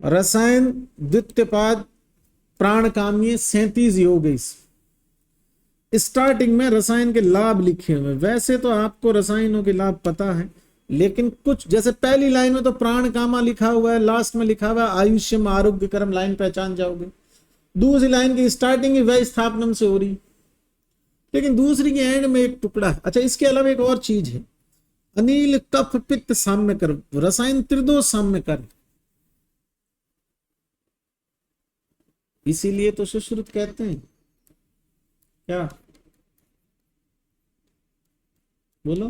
रसायन द्वितीय पाद प्राणकामीय 37 योग है। स्टार्टिंग में रसायन के लाभ लिखे हुए, वैसे तो आपको रसायनों के लाभ पता है, लेकिन कुछ जैसे पहली लाइन में तो प्राण कामा लिखा हुआ है, लास्ट में लिखा हुआ है आयुष्यम आरोग्यकरम, लाइन पहचान जाओगे। दूसरी लाइन की स्टार्टिंग वह स्थापनम से हो रही, लेकिन दूसरी के एंड में एक टुकड़ा है। अच्छा, इसके अलावा एक और चीज है, अनिल कफ पित्त साम्य कर, रसायन त्रिदोष साम्य कर, इसीलिए तो सुश्रुत कहते हैं। क्या बोलो?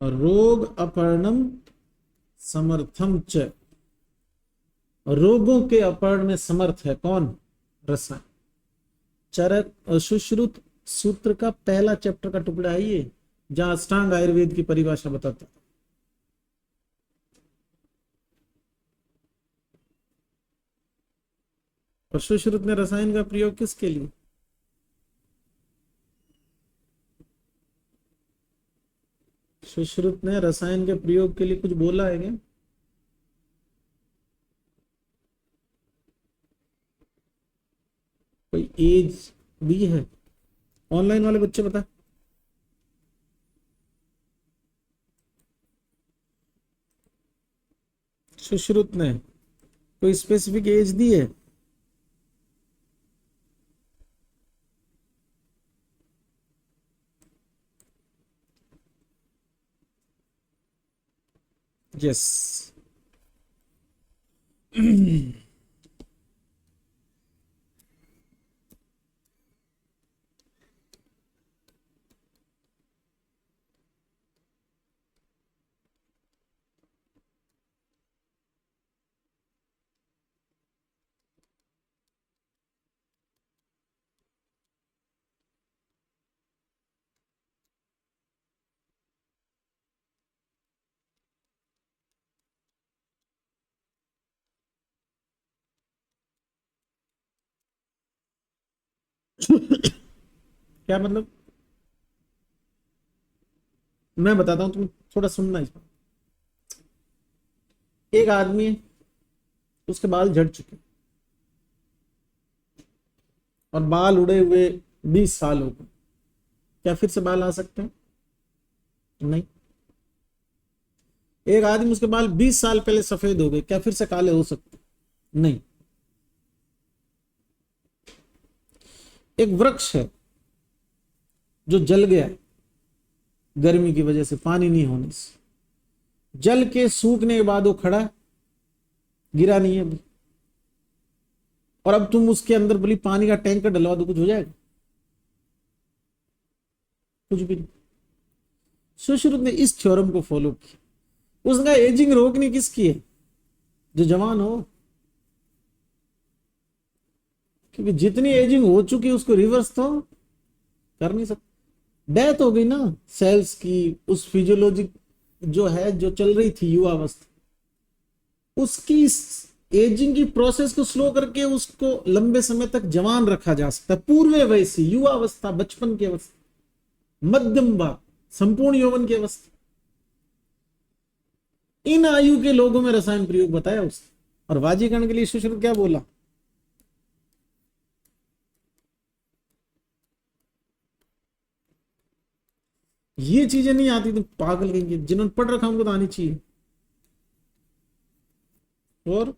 रोग अपहरणम समर्थम च, रोगों के अपहरण में समर्थ है कौन? रसायन। चरक सुश्रुत सूत्र का पहला चैप्टर का टुकड़ा है ये, जहां अष्टांग आयुर्वेद की परिभाषा बताता है। और सुश्रुत ने रसायन का प्रयोग किसके लिए? सुश्रुत ने रसायन के प्रयोग के लिए कुछ बोला है क्या? कोई एज भी है? ऑनलाइन वाले बच्चे बता। सुश्रुत ने कोई स्पेसिफिक एज दी है? यस। क्या मतलब? मैं बताता हूं, तुम थोड़ा सुनना इसमें। एक आदमी है, उसके बाल झड़ चुके और बाल उड़े हुए 20 साल हो गए, क्या फिर से बाल आ सकते हैं? नहीं। एक आदमी, उसके बाल 20 साल पहले सफेद हो गए, क्या फिर से काले हो सकते? नहीं। एक वृक्ष है जो जल गया गर्मी की वजह से, पानी नहीं होने से, जल के सूखने के बाद वो खड़ा, गिरा नहीं है अभी, और अब तुम उसके अंदर बोली पानी का टैंकर डलवा दो, कुछ हो जाएगा? कुछ भी नहीं। सुश्रुत ने इस थ्योरम को फॉलो किया। उसका एजिंग रोकनी किसकी है? जो जवान हो, क्योंकि जितनी एजिंग हो चुकी है उसको रिवर्स तो कर नहीं सकते। डेथ हो गई ना सेल्स की, उस फिजियोलॉजी जो है, जो चल रही थी युवावस्था, उसकी एजिंग की प्रोसेस को स्लो करके उसको लंबे समय तक जवान रखा जा सकता है। पूर्व वयसी, युवावस्था, बचपन की अवस्था, मध्यम भाग, संपूर्ण यौवन की अवस्था, इन आयु के लोगों में रसायन प्रयोग बताया उसने। और वाजीकरण के लिए सुश्रुत क्या बोला? ये चीजें नहीं आती तो पागल कहेंगे, जिन्होंने पढ़ रखा उनको तो आनी चाहिए। और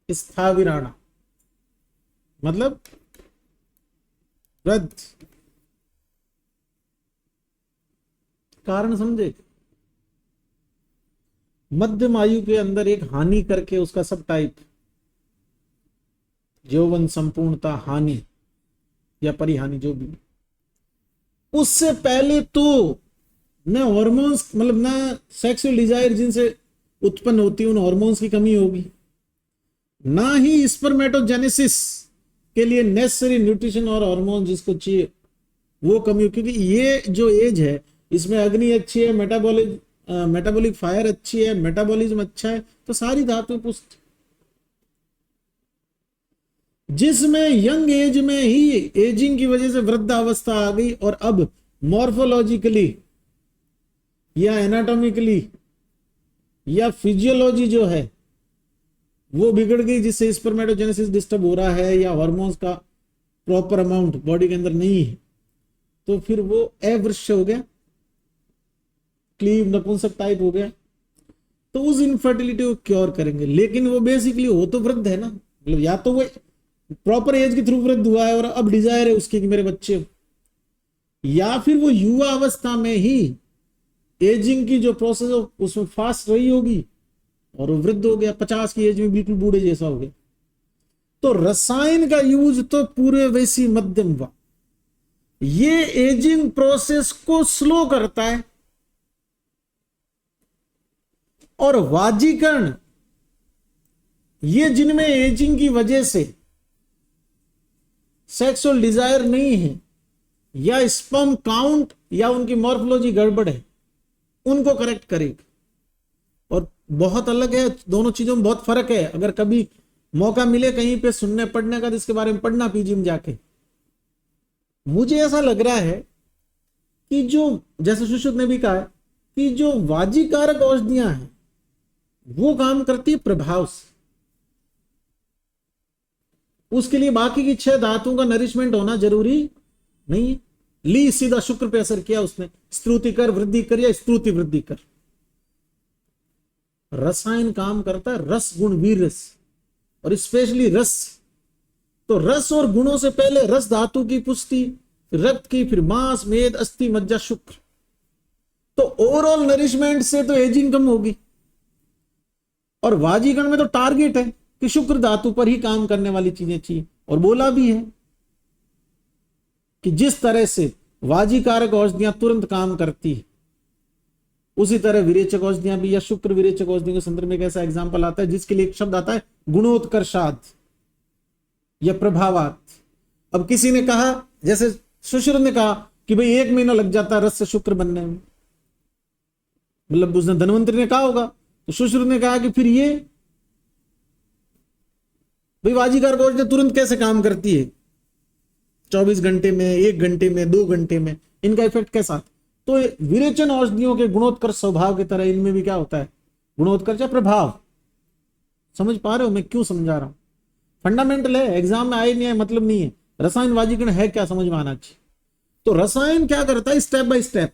स्थाविराणा मतलब वृद्ध, कारण समझे? मध्यम आयु के अंदर एक हानि करके उसका सब टाइप, यौवन संपूर्णता, हानि या परिहानि, जो भी। उससे पहले तो न हॉर्मोन्स, मतलब न सेक्सुअल डिजायर जिनसे उत्पन्न होती है, उन हॉर्मोन्स की कमी होगी, ना ही स्पर्मेटोजेनेसिस के लिए नेसेसरी न्यूट्रिशन और हार्मोन जिसको चाहिए वो कमी हो। क्योंकि ये जो एज है, इसमें अग्नि अच्छी है, मेटाबॉलिज्म मेटाबॉलिक फायर अच्छी है, मेटाबॉलिज्म अच्छा है, तो सारी धातुएं पुष्ट। जिसमें यंग एज में ही एजिंग की वजह से वृद्धावस्था आ गई और अब मॉर्फोलॉजिकली या एनाटॉमिकली या फिजियोलॉजी जो है वो बिगड़ गई, जिससे स्पर्मेटोजेनेसिस डिस्टर्ब हो रहा है या हार्मोन्स का प्रॉपर अमाउंट बॉडी के अंदर नहीं है, तो फिर वो अवृश्य हो गया, क्लीव नपुंसक टाइप हो गया। तो उस इनफर्टिलिटी को क्योर करेंगे, लेकिन वो बेसिकली हो तो वृद्ध है ना, मतलब या तो वो प्रॉपर एज के थ्रू वृद्ध हुआ है और अब डिजायर है उसकी कि मेरे बच्चे हो, या फिर वो युवा अवस्था में ही एजिंग की जो प्रोसेस हो उसमें फास्ट रही होगी और वो वृद्ध हो गया, 50 की एज में बिल्कुल बूढ़े जैसा हो गया। तो रसायन का यूज तो पूरे वैसी मध्यम हुआ, ये एजिंग प्रोसेस को स्लो करता है। और वाजीकरण, ये जिनमें एजिंग की वजह से सेक्सुअल डिजायर नहीं है या स्पर्म काउंट या उनकी मॉर्फोलॉजी गड़बड़ है, उनको करेक्ट करेगा। और बहुत अलग है, दोनों चीजों में बहुत फर्क है। अगर कभी मौका मिले कहीं पे सुनने पढ़ने का, इसके बारे में पढ़ना पीजी में जाके। मुझे ऐसा लग रहा है कि जो, जैसे सुश्रुत ने भी कहा कि जो वाजीकारक औषधियां हैं वो काम करती है प्रभाव से, उसके लिए बाकी की 6 धातुओं का नरिशमेंट होना जरूरी नहीं है। ली सीधा शुक्र पे असर किया उसने, स्त्रुति कर वृद्धि कर या स्त्रुति वृद्धि कर। रसायन काम करता है रस गुण वीर रस, और स्पेशली रस। तो रस और गुणों से पहले रस धातु की पुष्टि, रक्त की, फिर मांस, मेद, अस्थि, मज्जा, शुक्र। तो ओवरऑल नरिशमेंट से तो एजिंग कम होगी। और वाजीकरण में तो टारगेट है कि शुक्र धातु पर ही काम करने वाली चीजें चाहिए, और बोला भी है कि जिस तरह से वाजीकारक औषधियां तुरंत काम करती है, उसी तरह विरेचक औषधियां भी, या शुक्र विरेचक औषधियों के संदर्भ में एक ऐसा एग्जाम्पल आता है जिसके लिए एक शब्द आता है गुणोत्कर्षाद या प्रभावात। अब किसी ने कहा, जैसे सुश्रुत ने कहा कि भाई 1 महीना लग जाता है रस से शुक्र बनने में, मतलब उसने धन्वंतरी ने कहा होगा, तो सुश्रुत ने कहा कि फिर ये भाई वाजीकारक औषधियां तुरंत कैसे काम करती है, 24 घंटे में, 1 घंटे में, 2 घंटे में, इनका इफेक्ट कैसा। तो विरेचन औषधियों के गुणोत्कर्ष स्वभाव की तरह इनमें भी क्या होता है, गुणोत्कर्ष या प्रभाव। समझ पा रहे हो मैं क्यों समझा रहा हूं? फंडामेंटल है, एग्जाम में आए नहीं आए मतलब नहीं है। रसायन वाजीकरण है क्या, समझ में आना चाहिए। तो रसायन क्या करता है, स्टेप बाय स्टेप,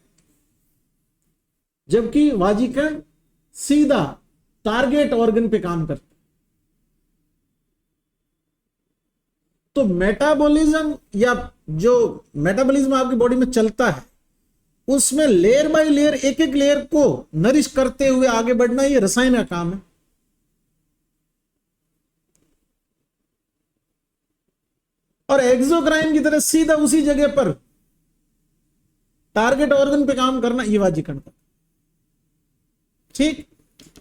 जबकि वाजीकरण सीधा टारगेट ऑर्गन पे काम करता है। तो मेटाबॉलिज्म, या जो मेटाबॉलिज्म आपकी बॉडी में चलता है, उसमें लेयर बाय लेयर, एक एक लेयर को नरिश करते हुए आगे बढ़ना, ये रसायन का काम है। और एक्सोक्राइन की तरह सीधा उसी जगह पर टारगेट ऑर्गन पे काम करना, ये वाजीकरण का। ठीक,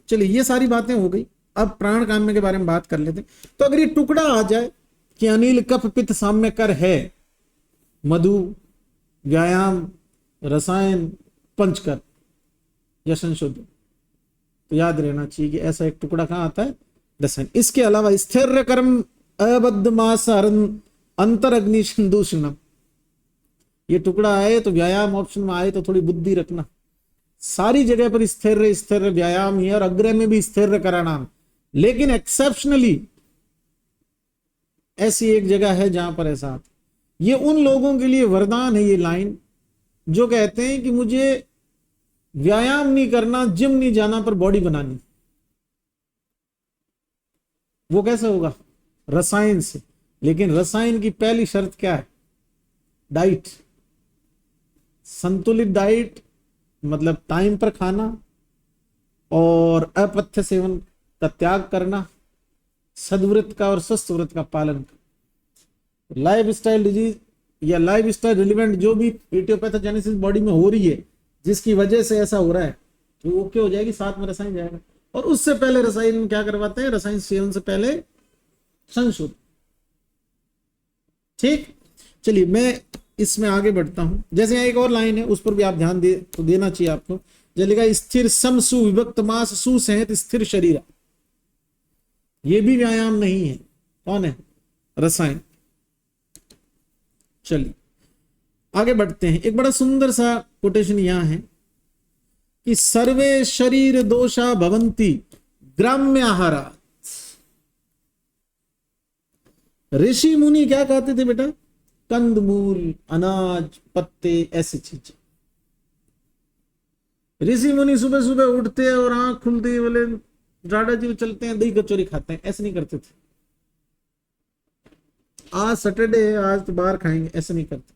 चलिए ये सारी बातें हो गई। अब प्राण काम्य के बारे में बात कर लेते। तो अगर ये टुकड़ा आ जाए कि अनिल कफ पित्त साम्य कर है, मधु, व्यायाम, रसायन, पंचकर या संशोधन, तो याद रहना चाहिए कि ऐसा एक टुकड़ा कहां आता है, रसायन। इसके अलावा स्थिर कर्म, अबद्ध मास, अंतर अग्नि दूषणम, ये टुकड़ा आए तो व्यायाम ऑप्शन में आए तो थोड़ी बुद्धि रखना। सारी जगह पर स्थिर स्थिर व्यायाम ही, और अग्रह में भी स्थिर कराना। लेकिन एक्सेप्शनली ऐसी एक जगह है जहां पर ऐसा, ये उन लोगों के लिए वरदान है ये लाइन, जो कहते हैं कि मुझे व्यायाम नहीं करना, जिम नहीं जाना, पर बॉडी बनानी। वो कैसे होगा, रसायन से। लेकिन रसायन की पहली शर्त क्या है, डाइट, संतुलित डाइट, मतलब टाइम पर खाना और अपथ्य सेवन का त्याग करना, सद्व्रत का और स्वस्थ व्रत का पालन करना। लाइफ स्टाइल डिजीज या लाइफ स्टाइल रिलेवेंट जो भी इटियोपैथोजेनेसिस बॉडी में हो रही है, जिसकी वजह से ऐसा हो रहा है, तो वो क्या हो जाएगी, साथ में रसायन जाएगा। और उससे पहले रसायन क्या करवाते हैं, रसायन सेवन से पहले संशोधन। ठीक, चलिए मैं इसमें आगे बढ़ता हूं। जैसे यहाँ एक और लाइन है, उस पर भी आप ध्यान दे तो देना चाहिए आपको। जो लिखा स्थिर सम सुविभक्त मास सुसंहित स्थिर शरीर, ये भी व्यायाम नहीं है। कौन है? रसायन। चलिए आगे बढ़ते हैं। एक बड़ा सुंदर सा कोटेशन यहां है कि सर्वे शरीर दोषा भवंती ग्राम्य आहारा। ऋषि मुनि क्या कहते थे बेटा? कंदमूल, अनाज, पत्ते, ऐसी चीजें। ऋषि मुनि सुबह सुबह उठते हैं और आंख खुलती है बोले राडा जी चलते हैं दही कचौरी खाते हैं, ऐसे नहीं करते थे। आज सैटरडे है, आज तो बाहर खाएंगे, ऐसे नहीं करते थे।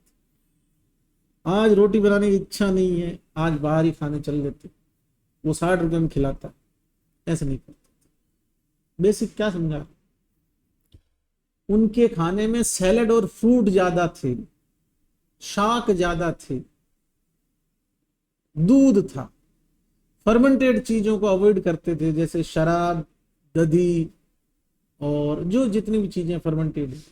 आज रोटी बनाने की इच्छा नहीं है, आज बाहर ही खाने चल लेते, वो 60 रुपए में खिलाता, ऐसे नहीं करते। बेसिक क्या समझा? उनके खाने में सैलड और फ्रूट ज्यादा थे, शाक ज्यादा थे, दूध था, फर्मेंटेड चीजों को अवॉइड करते थे, जैसे शराब, दही और जो जितनी भी चीजें फर्मेंटेड है।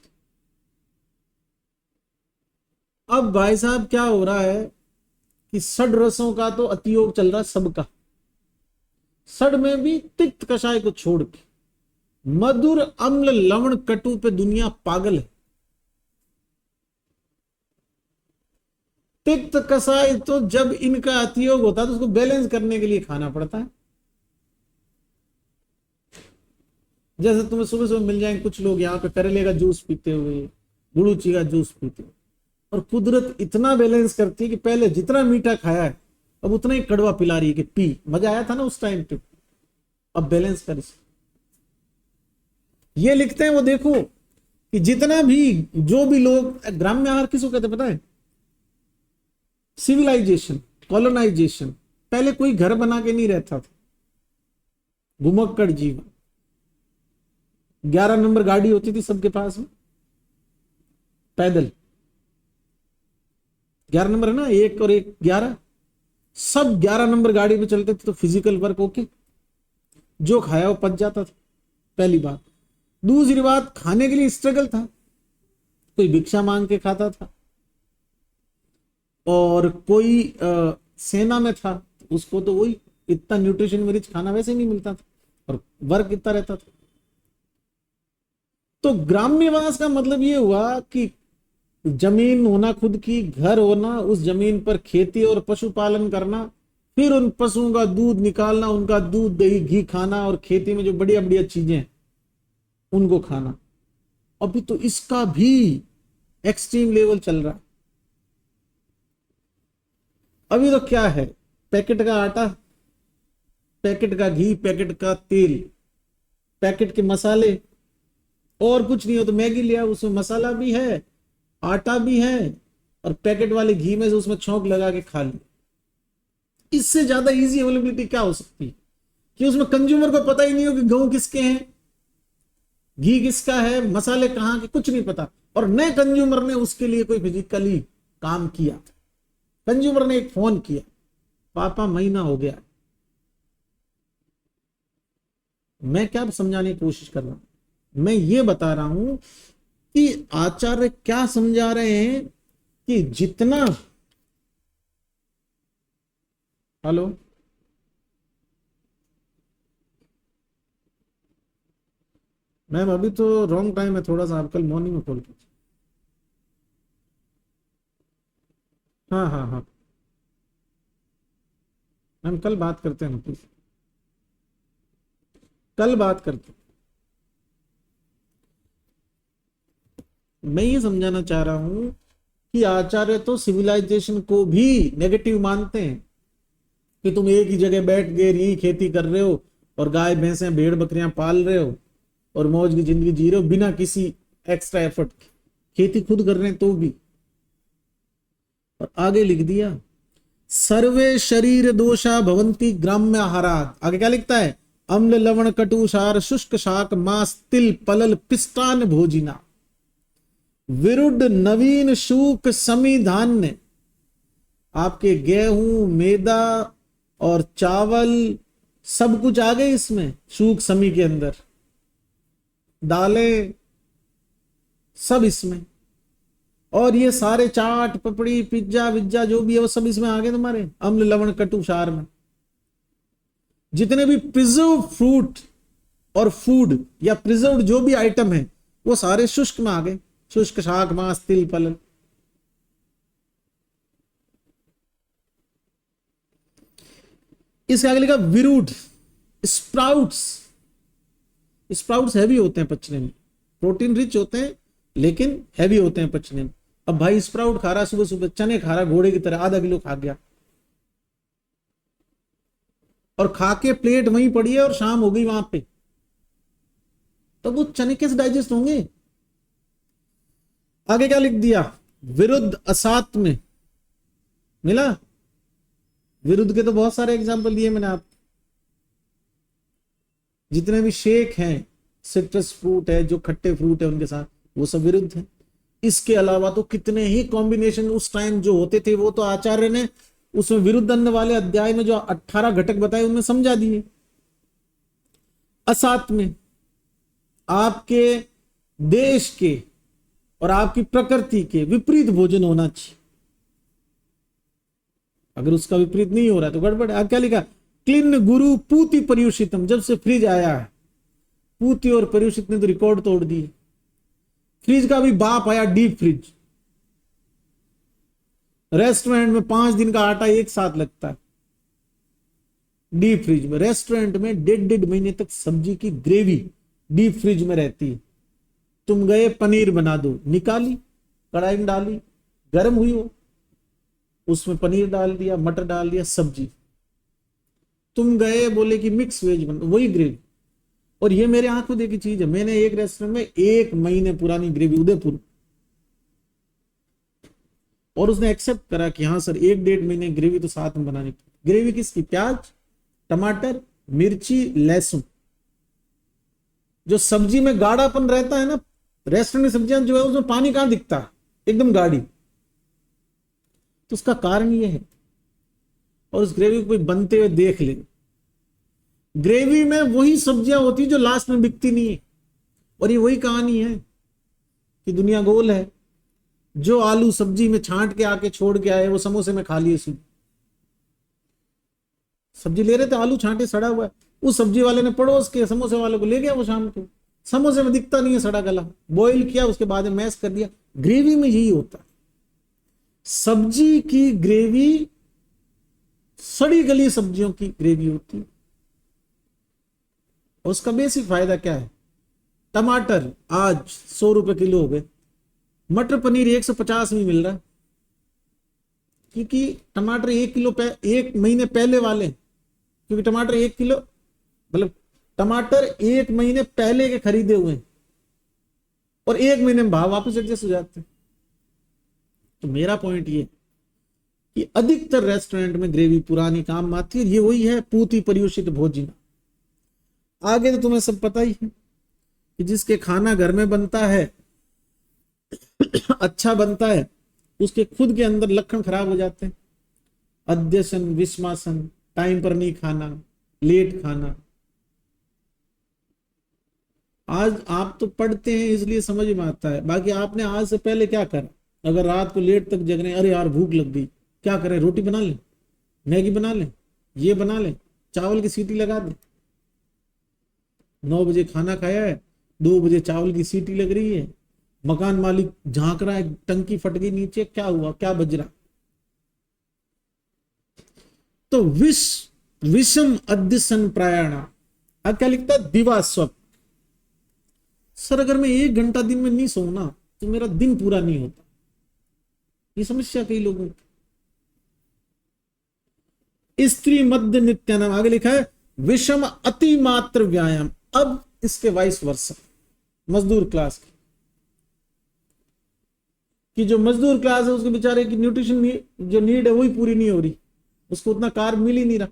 अब भाई साहब क्या हो रहा है कि षड रसों का तो अतियोग चल रहा है सबका। षड में भी तिक्त कषाय को छोड़ के मधुर, अम्ल, लवण, कटु पे दुनिया पागल है। तिक्त कषाय तो जब इनका अतियोग होता है तो उसको बैलेंस करने के लिए खाना पड़ता है। जैसे तुम्हें सुबह सुबह मिल जाएंगे कुछ लोग यहाँ पे करेले का जूस पीते हुए, गुड़ूची का जूस पीते हुए, और कुदरत इतना बैलेंस करती है कि पहले जितना मीठा खाया है अब उतना ही कड़वा पिला रही है कि पी, मजा आया था ना उस टाइम पे, अब बैलेंस कर। ये लिखते हैं वो देखो कि जितना भी जो भी लोग, ग्राम्य आहार किसको कहते पता है? Civilisation, colonisation. पहले कोई घर बना के नहीं रहता था, घुमक्कड़ जीवन। 11 नंबर गाड़ी होती थी सबके पास में, पैदल 11 नंबर है ना, 1 और 1 11, सब 11 नंबर गाड़ी पे चलते थे। तो फिजिकल वर्क ओके, जो खाया वो पच जाता था, पहली बात। दूसरी बात, खाने के लिए स्ट्रगल था, कोई भिक्षा मांग के खाता था, और कोई सेना में था, उसको तो वही इतना न्यूट्रिशन रिच खाना वैसे नहीं मिलता था, और वर्क इतना रहता था। तो ग्राम्यवास का मतलब ये हुआ कि जमीन होना खुद की, घर होना, उस जमीन पर खेती और पशुपालन करना, फिर उन पशुओं का दूध निकालना, उनका दूध, दही, घी खाना, और खेती में जो बढ़िया बढ़िया चीजें हैं उनको खाना। अभी तो इसका भी एक्सट्रीम लेवल चल रहा है। अभी तो क्या है, पैकेट का आटा, पैकेट का घी, पैकेट का तेल, पैकेट के मसाले, और कुछ नहीं हो तो मैगी लिया, उसमें मसाला भी है, आटा भी है, और पैकेट वाले घी में से उसमें छौंक लगा के खा लिया। इससे ज्यादा इजी अवेलेबिलिटी क्या हो सकती है कि उसमें कंज्यूमर को पता ही नहीं हो कि गेहूं किसके हैं, घी किसका है, मसाले कहां के, कुछ नहीं पता। और नए कंज्यूमर ने उसके लिए कोई फिजिकली काम किया, कंज्यूमर ने एक फोन किया, पापा महीना हो गया। मैं क्या समझाने की कोशिश कर रहा हूं? मैं ये बता रहा हूं कि आचार्य क्या समझा रहे हैं कि जितना, हेलो, मैम अभी तो रॉन्ग टाइम है थोड़ा सा, आप कल मॉर्निंग में कॉल कीजिए। हाँ हाँ हाँ मैम, कल बात करते हैं, प्लीज कल बात करते हैं। मैं ये समझाना चाह रहा हूं कि आचार्य तो सिविलाइजेशन को भी नेगेटिव मानते हैं कि तुम एक ही जगह बैठ गए, यही खेती कर रहे हो, और गाय भैंसे भेड़ बकरियां पाल रहे हो, और मौज की जिंदगी जी रहे हो बिना किसी एक्स्ट्रा एफर्ट के, खेती खुद कर रहे हैं तो भी। और आगे लिख दिया, सर्वे शरीर दोषा भवंती ग्राम्य आहारात। आगे क्या लिखता है? अम्ल, लवण, कटु, सार, शुष्क शाक, मांस, तिल, पलल, पिष्टान भोजिना, विरुद्ध नवीन शूक समी धान्य। आपके गेहूं, मैदा और चावल सब कुछ आ गए इसमें, शूक समी के अंदर, दालें सब इसमें, और ये सारे चाट, पपड़ी, पिज्जा विज्जा जो भी है वो सब इसमें आ गए तुम्हारे, अम्ल, लवण, कटु, सार में। जितने भी प्रिजर्व फ्रूट और फूड या प्रिजर्व जो भी आइटम है वो सारे शुष्क में आ गए, शुष्क शाक मांस तिल फल। इसके आगे लिखा विरुड, स्प्राउट्स। स्प्राउट्स हैवी होते हैं पचने में, प्रोटीन रिच होते हैं लेकिन हैवी होते हैं पचने में। अब भाई स्प्राउट खा रहा, सुबह सुबह चने खा रहा घोड़े की तरह, आधा किलो खा गया और खा के प्लेट वहीं पड़ी है और शाम हो गई वहां पे, तो वो चने कैसे डाइजेस्ट होंगे। आगे क्या लिख दिया, विरुद्ध असात में मिला। विरुद्ध के तो बहुत सारे एग्जाम्पल दिए मैंने आप, जितने भी शेक हैं, सिट्रस फ्रूट है, जो खट्टे फ्रूट है उनके साथ, वो सब विरुद्ध है। इसके अलावा तो कितने ही कॉम्बिनेशन उस टाइम जो होते थे, वो तो आचार्य ने उसमें विरुद्ध अन्न वाले अध्याय में जो 18 घटक बताए उनमें समझा दिए। असात में आपके देश के और आपकी प्रकृति के विपरीत भोजन होना चाहिए, अगर उसका विपरीत नहीं हो रहा है तो गड़बड़ है। क्या लिखा, क्लीन गुरु पूति पर्युषितम। जब से फ्रिज आया है, पूति और पर्युषित ने तो रिकॉर्ड तोड़ दिए। फ्रिज का भी बाप आया डीप फ्रिज। रेस्टोरेंट में 5 दिन का आटा एक साथ लगता है, डीप फ्रिज में। रेस्टोरेंट में 1.5 महीने तक सब्जी की ग्रेवी डीप फ्रिज में रहती है। तुम गए पनीर बना दो, निकाली कढ़ाई में डाली, गर्म हुई वो, उसमें पनीर डाल दिया, मटर डाल दिया, सब्जी। तुम गए बोले कि मिक्स वेज बना, वही ग्रेवी। और ये मेरे आंखों देखी चीज है। मैंने एक रेस्टोरेंट में 1 महीने पुरानी ग्रेवी, उदयपुर, और उसने एक्सेप्ट करा कि हाँ सर 1-1.5 महीने ग्रेवी तो साथ में बनानी। ग्रेवी किसकी, प्याज टमाटर मिर्ची लहसुन। जो सब्जी में गाढ़ापन रहता है ना, रेस्टोरेंट की सब्जियां जो है उसमें पानी कहां दिखता है, एकदम गाढ़ी, तो उसका कारण ये है। और उस ग्रेवी को कोई बनते हुए देख ले, ग्रेवी में वही सब्जियां होती जो लास्ट में बिकती नहीं है। और ये वही कहानी है कि दुनिया गोल है। जो आलू सब्जी में छांट के आके छोड़ के आए, वो समोसे में खा लिए। सब्जी ले रहे थे, आलू छांटे सड़ा हुआ है, उस सब्जी वाले ने पड़ोस के समोसे वाले को ले गया, वो शाम को समोसे में दिखता नहीं है सड़ा गला, बॉईल किया, उसके बाद में मैश कर दिया। ग्रेवी में यही होता है, सब्जी की ग्रेवी सड़ी गली सब्जियों की ग्रेवी होती है। और उसका बेसिक फायदा क्या है, टमाटर आज 100 रुपए किलो हो गए, मटर पनीर 150 में मिल रहा है, क्योंकि टमाटर 1 किलो 1 महीने पहले वाले, क्योंकि टमाटर 1 किलो मतलब टमाटर 1 महीने पहले के खरीदे हुए हैं और 1 महीने में भाव वापस एडजस्ट हो जाते हैं। तो मेरा पॉइंट ये कि अधिकतर रेस्टोरेंट में ग्रेवी पुरानी काम आती है। ये वही है पूति पर्युषित भोजन। आगे तो तुम्हें सब पता ही है कि जिसके खाना घर में बनता है अच्छा बनता है, उसके खुद के अंदर लक्षण खराब हो जाते हैं। अध्यसन विस्मासन, टाइम पर नहीं खाना, लेट खाना। आज आप तो पढ़ते हैं इसलिए समझ में आता है, बाकी आपने आज से पहले क्या करा। अगर रात को लेट तक जग रहे हैं, अरे यार भूख लग गई, क्या करें, रोटी बना लें, मैगी बना लें, ये बना लें, चावल की सीटी लगा दें। 9 बजे खाना खाया है, 2 बजे चावल की सीटी लग रही है, मकान मालिक झांक रहा है, टंकी फट गई नीचे, क्या हुआ, क्या बज रहा। तो विषम अध्यसन प्रायणा। अब क्या लिखता है, दिवा स्वप्न। सर अगर मैं 1 घंटा दिन में नहीं सोऊं तो मेरा दिन पूरा नहीं होता। ये समस्या कई लोगों की। स्त्री मध्य नित्यानम। आगे लिखा है विषम अति मात्र व्यायाम। अब इसके वाइस वर्सा, मजदूर क्लास की, कि जो मजदूर क्लास है उसके बेचारे की न्यूट्रिशन जो नीड है वही पूरी नहीं हो रही, उसको उतना कार्ब मिल ही नहीं रहा।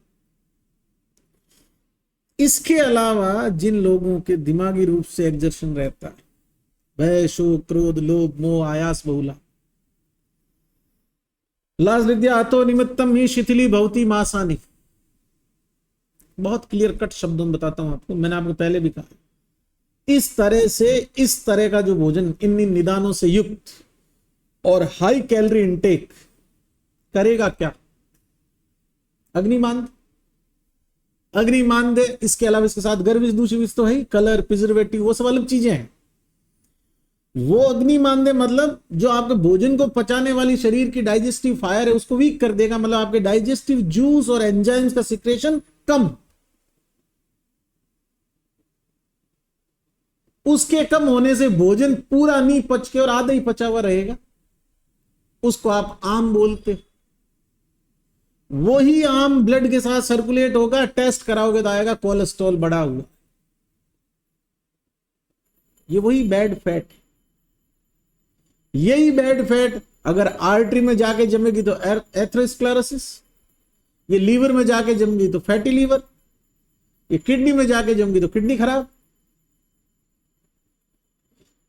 इसके अलावा जिन लोगों के दिमागी रूप से एग्जर्शन रहता है, भय शोक क्रोध लोभ मोह आयास बहुला। लास्ट लिख दिया अतो निमित्तम ही शिथिली भवती मासानी। बहुत क्लियर कट शब्दों में बताता हूं आपको, मैंने आपको पहले भी कहा। इस तरह से इस तरह का जो भोजन इन निदानों से युक्त और हाई कैलोरी इंटेक करेगा क्या, अग्निमान अग्नि मानदेय, इसके अलावा इसके साथ गर्विश दूषित विष तो है, कलर, प्रिजर्वेटिव, वो सब अलग चीजें हैं। वो अग्नि मानदेय मतलब जो आपके भोजन को पचाने वाली शरीर की डाइजेस्टिव फायर है उसको वीक कर देगा, मतलब आपके डाइजेस्टिव जूस और एंजाइम्स का सिक्रेशन कम, उसके कम होने से भोजन पूरा नहीं पच के और आधा ही पचा हुआ रहेगा, उसको आप आम बोलते। वही आम ब्लड के साथ सर्कुलेट होगा, टेस्ट कराओगे तो आएगा कोलेस्ट्रॉल बढ़ा हुआ, ये वही बैड फैट। यही बैड फैट अगर आर्टरी में जाके जमेगी तो एथेरोस्क्लेरोसिस, ये लीवर में जाके जमेगी तो फैटी लीवर, ये किडनी में जाके जमेगी तो किडनी खराब।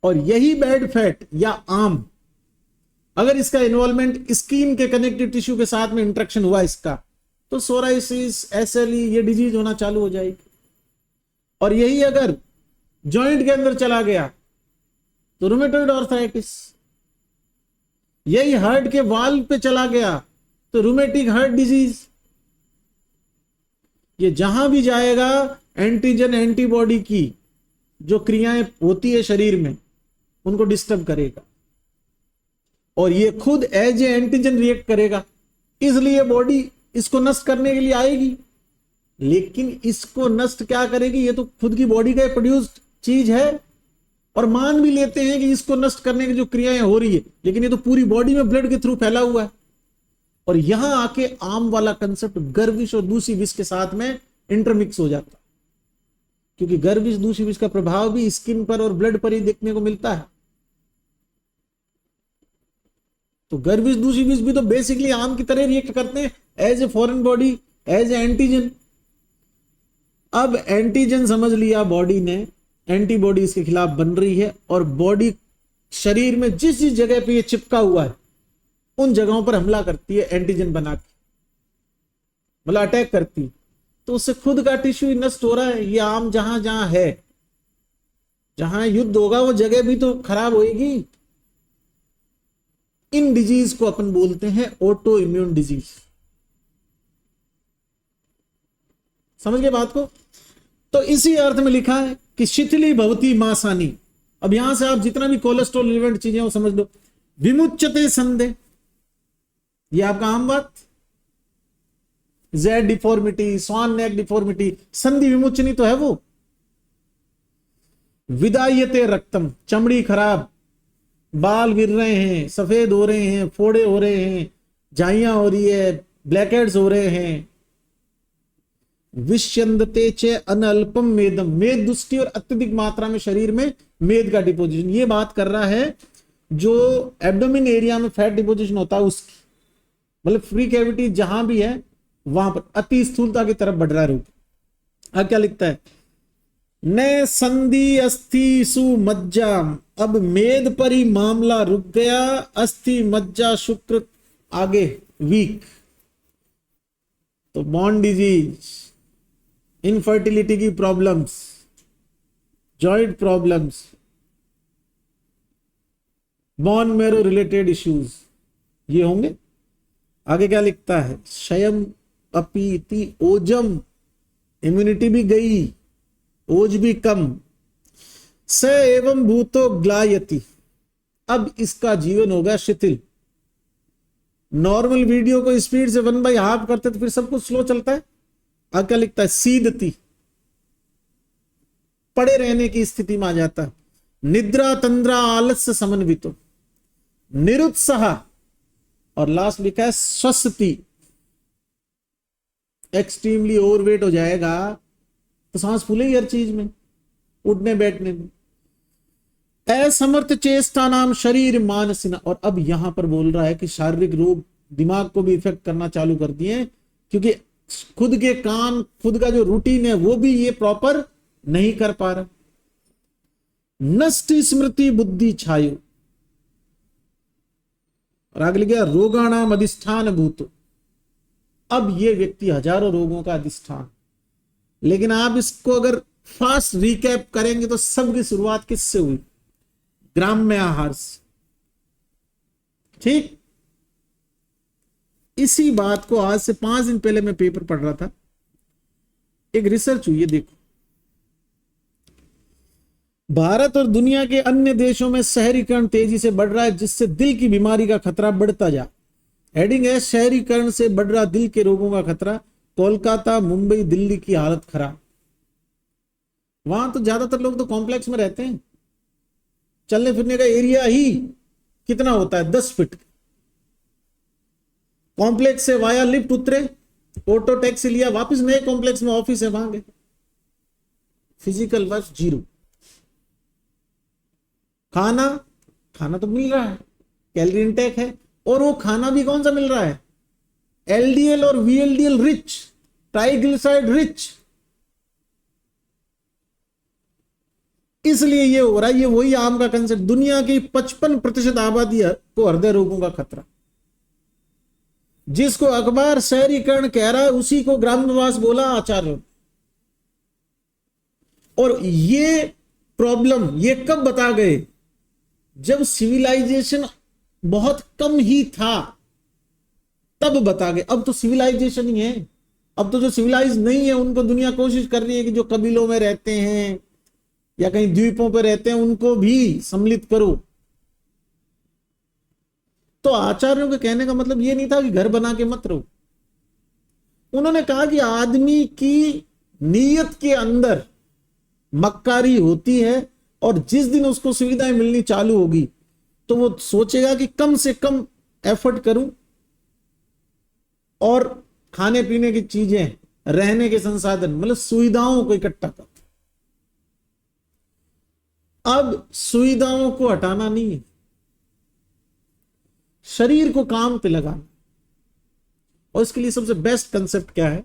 और यही बैड फैट या आम अगर इसका इन्वॉल्वमेंट स्किन के कनेक्टिव टिश्यू के साथ में इंटरेक्शन हुआ इसका, तो सोराइसिस, एसएलई, ये डिजीज होना चालू हो जाएगी। और यही अगर जॉइंट के अंदर चला गया तो रूमेटॉइड आर्थराइटिस, यही हार्ट के वाल्व पे चला गया तो रूमेटिक हार्ट डिजीज। ये जहां भी जाएगा एंटीजन एंटीबॉडी की जो क्रियाएं होती है शरीर में उनको डिस्टर्ब करेगा, और ये खुद एज ए एंटीजन रिएक्ट करेगा, इसलिए बॉडी इसको नष्ट करने के लिए आएगी। लेकिन इसको नष्ट क्या करेगी, ये तो खुद की बॉडी का प्रोड्यूस्ड चीज है, और मान भी लेते हैं कि इसको नष्ट करने की जो क्रियाएं हो रही है, लेकिन ये तो पूरी बॉडी में ब्लड के थ्रू फैला हुआ है। और यहां आके आम वाला कंसेप्ट गर्विश और दूषित विष के साथ में इंटरमिक्स हो जाता है, क्योंकि गर्विश दूषित विष का प्रभाव भी स्किन पर और ब्लड पर ही देखने को मिलता है। तो गर्विश दूषित विष भी तो बेसिकली आम की तरह रिएक्ट करते हैं as a foreign body, as a antigen. अब एंटीजन समझ लिया बॉडी ने, एंटीबॉडी इसके खिलाफ बन रही है, और बॉडी शरीर में जिस जिस जगह पे ये चिपका हुआ है उन जगहों पर हमला करती है एंटीजन बना के, मतलब अटैक करती। तो उससे खुद का टिश्यू नष्ट हो रहा है। ये आम जहां जहां है, जहां युद्ध होगा वो जगह भी तो खराब होगी। इन डिजीज को अपन बोलते हैं ऑटो इम्यून डिजीज। समझ गए बात को? तो इसी अर्थ में लिखा है कि शिथिली भवती मासानी। अब यहां से आप जितना भी कोलेस्ट्रॉल रिलेवेंट चीजें वो समझ लो। विमुच्यते संदेह, ये आपका आम बात। जेड डिफॉर्मिटी, स्वान नेक डिफॉर्मिटी, संधि विमुचनी तो है वो। विदायते रक्तम, चमड़ी खराब, बाल गिर रहे हैं, सफेद हो रहे हैं, फोड़े हो रहे हैं, झाइयां हो रही है, ब्लैकहेड्स हो रहे हैं। विष्यंदते चे अनल्पम मेदम, मेद दुष्टि और अत्यधिक मात्रा में शरीर में मेद का डिपोजिशन। ये बात कर रहा है जो एब्डोमिन एरिया में फैट डिपोजिशन होता है उसकी, मतलब फ्री कैविटी जहां भी है वहां पर अति स्थूलता की तरफ बढ़ रहा है रूप। अब क्या लिखता है, न संधि अस्थि सु मज्जा। अब मेद पर ही मामला रुक गया, अस्थि मज्जा शुक्र आगे वीक। तो बॉन डिजीज, इनफर्टिलिटी की प्रॉब्लम्स, जॉइंट प्रॉब्लम्स, बॉन मेरो रिलेटेड इश्यूज ये होंगे। आगे क्या लिखता है, क्षयम अपीति ओजम, इम्यूनिटी भी गई, ओज भी कम। स एवं भूतो ग्लायति, अब इसका जीवन होगा शिथिल। नॉर्मल वीडियो को स्पीड से 1/2 करते तो फिर सब कुछ स्लो चलता है। आगे क्या लिखता है, सीदती, पड़े रहने की स्थिति में आ जाता है। निद्रा तंद्रा आलस्य समन्वितो, निरुत्साह, और लास्ट लिखा है स्वस्थति। एक्सट्रीमली ओवरवेट हो जाएगा तो सांस फूलेगी हर चीज में, उठने बैठने में। असमर्थ चेष्टा नाम शरीर मानसिना, और अब यहां पर बोल रहा है कि शारीरिक रोग दिमाग को भी इफेक्ट करना चालू कर दिए, क्योंकि खुद के काम, खुद का जो रूटीन है वो भी ये प्रॉपर नहीं कर पा रहा। नष्ट स्मृति बुद्धि छायो, और आगे लिखा रोगाणाम अधिष्ठान भूत। अब ये व्यक्ति हजारों रोगों का अधिष्ठान। लेकिन आप इसको अगर फास्ट रिकैप करेंगे तो सबकी शुरुआत किससे हुई, ग्राम्य आहार से। ठीक, इसी बात को आज से 5 दिन पहले मैं पेपर पढ़ रहा था, एक रिसर्च हुई है, देखो भारत और दुनिया के अन्य देशों में शहरीकरण तेजी से बढ़ रहा है, जिससे दिल की बीमारी का खतरा बढ़ता जा। हेडिंग है शहरीकरण से बढ़ रहा दिल के रोगों का खतरा, कोलकाता मुंबई दिल्ली की हालत खराब। वहां तो ज्यादातर लोग तो कॉम्प्लेक्स में रहते हैं, चलने फिरने का एरिया ही कितना होता है, 10 फीट। कॉम्प्लेक्स से वाया लिफ्ट उतरे, ऑटो टैक्सी लिया, वापस नए कॉम्प्लेक्स में ऑफिस है, वहां गए, फिजिकल वर्क जीरो। खाना खाना तो मिल रहा है, कैलोरी इनटेक है, और वो खाना भी कौन सा मिल रहा है, एलडीएल और वीएलडीएल रिच, ट्राइग्लिसराइड रिच। इसलिए ये हो रहा है, ये वही आम का कंसेप्ट, दुनिया की 55% आबादी को हृदय रोगों का खतरा। जिसको अखबार शहरीकरण कह रहा है उसी को ग्राम्यवास बोला आचार्य। और ये प्रॉब्लम ये कब बता गए, जब सिविलाइजेशन बहुत कम ही था तब बता गए। अब तो सिविलाइजेशन ही है, अब तो जो सिविलाइज नहीं है उनको दुनिया कोशिश कर रही है कि जो कबीलों में रहते हैं या कहीं द्वीपों पर रहते हैं उनको भी सम्मिलित करो। तो आचार्यों के कहने का मतलब ये नहीं था कि घर बना के मत रहो। उन्होंने कहा कि आदमी की नीयत के अंदर मक्कारी होती है, और जिस दिन उसको सुविधाएं मिलनी चालू होगी तो वो सोचेगा कि कम से कम एफर्ट करूं और खाने पीने की चीजें, रहने के संसाधन, मतलब सुविधाओं को इकट्ठा कर। अब सुविधाओं को हटाना नहीं है, शरीर को काम पे लगाना। और इसके लिए सबसे बेस्ट कंसेप्ट क्या है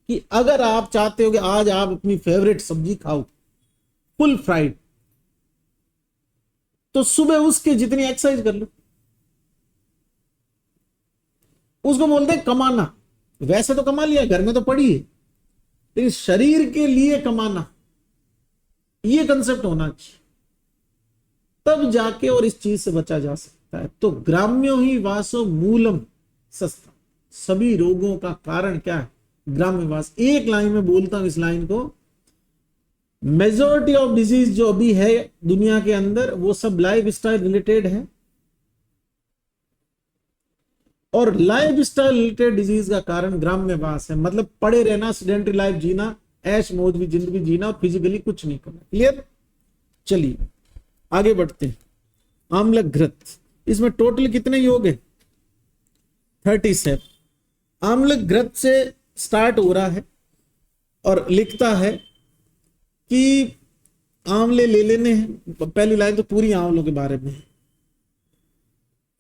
कि अगर आप चाहते हो कि आज आप अपनी फेवरेट सब्जी खाओ फुल फ्राइड, तो सुबह उसके जितनी एक्सरसाइज कर लो। उसको बोलते हैं कमाना। वैसे तो कमा लिया, घर में तो पड़ी है, लेकिन शरीर के लिए कमाना, ये कंसेप्ट होना चाहिए, तब जाके और इस चीज से बचा जा सकता है। तो ग्राम्यो ही वासो मूलम सस्ता, सभी रोगों का कारण क्या है, ग्राम्यवास। एक लाइन में बोलता हूं इस लाइन को, मेजॉरिटी ऑफ डिजीज जो अभी है दुनिया के अंदर वो सब लाइफ स्टाइल रिलेटेड है, और लाइफ स्टाइल रिलेटेड डिजीज का कारण ग्राम्यवास है। मतलब पड़े रहना, सेडेंटरी लाइफ जीना, ऐश मौज भी जिंदगी जीना और फिजिकली कुछ नहीं करना। क्लियर? चलिए आगे बढ़ते हैं। आम्लक घृत, इसमें टोटल कितने योग है, 37। आम्लक घृत से स्टार्ट हो रहा है और लिखता है कि आंवले ले लेने हैं। पहली लाइन तो पूरी आंवलों के बारे में है।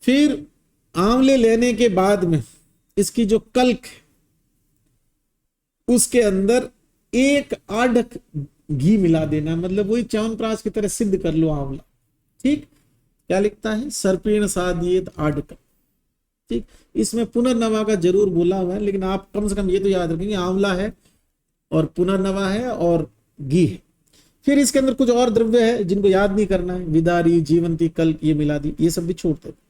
फिर आंवले लेने के बाद में इसकी जो कल्क है उसके अंदर 1 आढ़क घी मिला देना, मतलब वही च्यवनप्राश की तरह सिद्ध कर लो आंवला। ठीक, क्या लिखता है, सर्पेण साधियेत आढ़क। ठीक, इसमें पुनर्नवा का जरूर बोला हुआ है, लेकिन आप कम से कम ये तो याद रखेंगे आंवला है और पुनर्नवा है और घी है। फिर इसके अंदर कुछ और द्रव्य है जिनको याद नहीं करना है, विदारी, जीवंती, कल्क, ये मिला दी, ये सब भी छोड़ देना।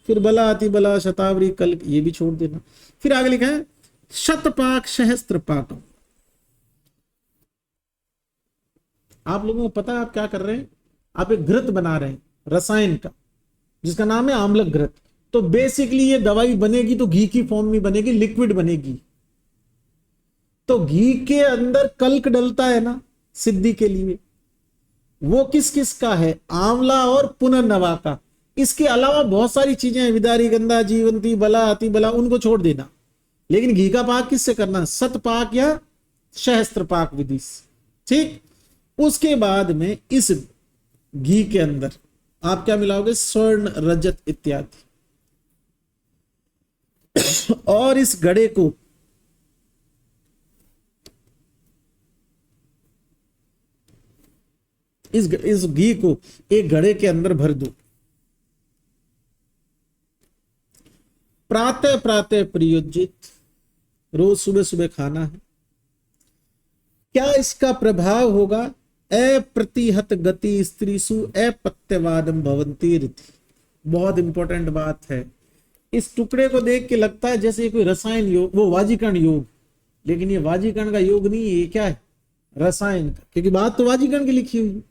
फिर बला, अति बला, शतावरी, कल्क, ये भी छोड़ देना। फिर आगे लिखा है शतपाक सहस्त्र पाकम। आप लोगों को पता है आप क्या कर रहे हैं, आप एक घृत बना रहे हैं रसायन का जिसका नाम है आम्लक घृत। तो बेसिकली ये दवाई बनेगी तो घी की फॉर्म में बनेगी, लिक्विड बनेगी। तो घी के अंदर कल्क डलता है ना सिद्धि के लिए, वो किस किस का है, आंवला और पुनर्नवा का। इसके अलावा बहुत सारी चीजें हैं, विदारी, गंधा, जीवंती, बला, अति बला, उनको छोड़ देना। लेकिन घी का पाक किससे करना, सतपाक या सहस्त्र पाक विधि से। ठीक, उसके बाद में इस घी के अंदर आप क्या मिलाओगे, स्वर्ण, रजत इत्यादि। और इस घड़े को इस घी को एक घड़े के अंदर भर दो। प्रातः प्रातः प्रयोजित, रोज सुबह सुबह खाना है। क्या इसका प्रभाव होगा, अप्रतिहत गति स्त्रीसु अपत्यवादम भवंती रीति। बहुत इंपॉर्टेंट बात है। इस टुकड़े को देख के लगता है जैसे कोई रसायन योग, वो वाजीकरण योग, लेकिन ये वाजीकरण का योग नहीं है, ये क्या है, रसायन का, क्योंकि बात तो वाजीकरण की लिखी हुई है।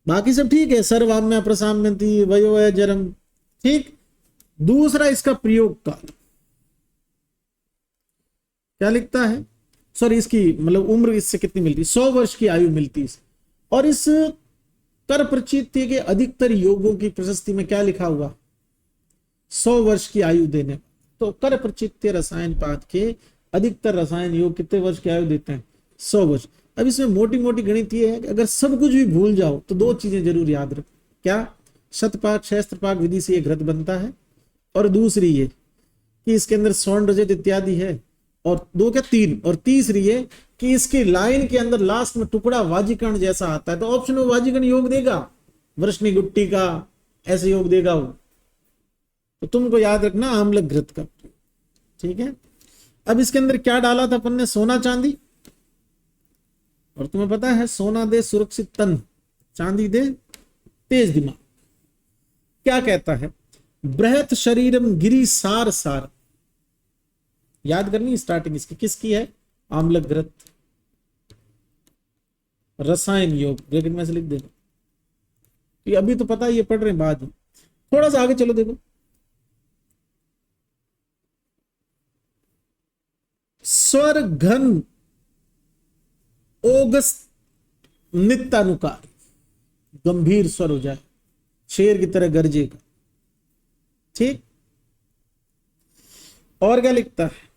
बाकी सब ठीक है, सर्वसाम्य प्रसाम्यति वयोवय जरम, ठीक। दूसरा इसका प्रयोग काल क्या लिखता है, सॉरी इसकी मतलब उम्र इससे कितनी मिलती, 100 वर्ष की आयु मिलती है। और इस कर प्रचित्य के अधिकतर योगों की प्रशस्ति में क्या लिखा हुआ, 100 वर्ष की आयु देने। तो कर प्रचित्य रसायन पाठ के अधिकतर रसायन योग कितने वर्ष की आयु देते हैं, 100 वर्ष। अब इसमें मोटी मोटी गणित ये है कि अगर सब कुछ भी भूल जाओ तो 2 चीजें जरूर याद रखो, क्या, शतपाक सहस्त्रपाक विधि से ये घृत बनता है, और दूसरी ये कि इसके अंदर स्वर्ण रजत इत्यादि है, और 2 क्या 3, और तीसरी ये कि इसकी लाइन के अंदर लास्ट में टुकड़ा वाजीकरण जैसा आता है, तो ऑप्शन में वाजीकरण योग देगा, वृष्णि गुट्टी का ऐसे योग देगा वो। तो तुमको याद रखना आम्लक घृत का, ठीक है। अब इसके अंदर क्या डाला था अपन ने, सोना चांदी, और तुम्हें पता है सोना दे सुरक्षित तन, चांदी दे तेज दिमाग। क्या कहता है, बृहत शरीरम गिरी सार सार, याद करनी स्टार्टिंग इसकी, किसकी है, आम्लक घृत, रसायन योग, ब्रैकेट में से लिख देना, ये अभी तो पता है, ये पढ़ रहे हैं बाद में। थोड़ा सा आगे चलो, देखो स्वर घन ओगस नित्यानुकार, गंभीर स्वर हो जाए, शेर की तरह गरजेगा, ठीक। और क्या लिखता है,